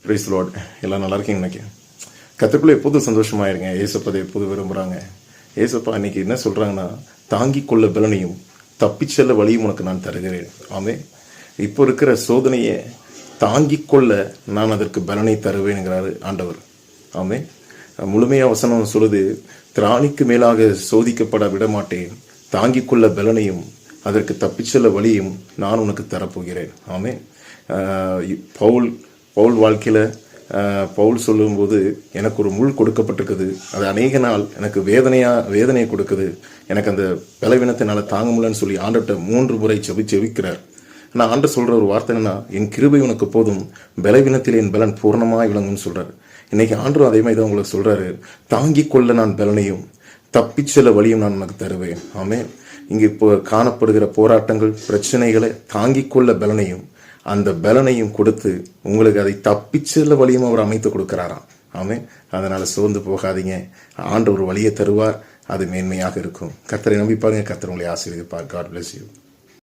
Price Lord. எல்லாம் நல்லா இருக்கீங்க நினைக்கிறேன். கர்த்தருக்குள்ள எப்போதும் சந்தோஷமாயிருங்க. ஏசப்பதை எப்போதும் விரும்புகிறாங்க. ஏசப்பா இன்னைக்கு என்ன சொல்கிறாங்கன்னா, தாங்கிக் கொள்ள பலனையும் தப்பிச் செல்ல வழியும் உனக்கு நான் தருகிறேன். ஆமே. இப்போ இருக்கிற சோதனையை தாங்கிக் கொள்ள நான் அதற்கு பலனை தருவேன்கிறாரு ஆண்டவர். ஆமே. முழுமையாக வசனம் சொல்லுது, திராணிக்கு மேலாக சோதிக்கப்பட விடமாட்டேன், தாங்கிக் கொள்ள பலனையும் அதற்கு தப்பிச் செல்ல வழியும் நான் உனக்கு தரப்போகிறேன். ஆமே. பவுல் வாழ்க்கையில் பவுல் சொல்லும்போது, எனக்கு ஒரு முள் கொடுக்கப்பட்டிருக்குது, அது அநேக நாள் எனக்கு வேதனையை கொடுக்குது, எனக்கு அந்த பலவீனத்தினால தாங்க முடியலன்னு சொல்லி ஆண்டவர்கிட்ட 3 முறை செபிக்கிறார். ஆனால் ஆண்டவர் சொல்கிற ஒரு வார்த்தை என்னன்னா, என் கிருபை உனக்கு போதும், பலவீனத்தில் என் பலன் பூர்ணமாக விளங்கும்னு சொல்கிறார். இன்னைக்கு ஆண்டவர் அதே மாதிரி தான் உங்களுக்கு சொல்கிறாரு, தாங்கிக் கொள்ள நான் பலனையும் தப்பிச் செல்ல வழியும் நான் உனக்கு தருவேன். ஆமே. இங்கே இப்போ காணப்படுகிற போராட்டங்கள், பிரச்சனைகளை தாங்கிக் கொள்ள பலனையும் அந்த பலனையும் கொடுத்து உங்களுக்கு அதை தப்பிச் செல்ல வழியும் அவர் அமைத்து கொடுக்கிறாராம். ஆமே. அதனால சோர்ந்து போகாதீங்க. ஆண்டவர் ஒரு வழியை தருவார், அது மேன்மையாக இருக்கும். கர்த்தரை நம்பி பாருங்க. கர்த்தர் உங்களை ஆசீர்வதிப்பார். God bless you.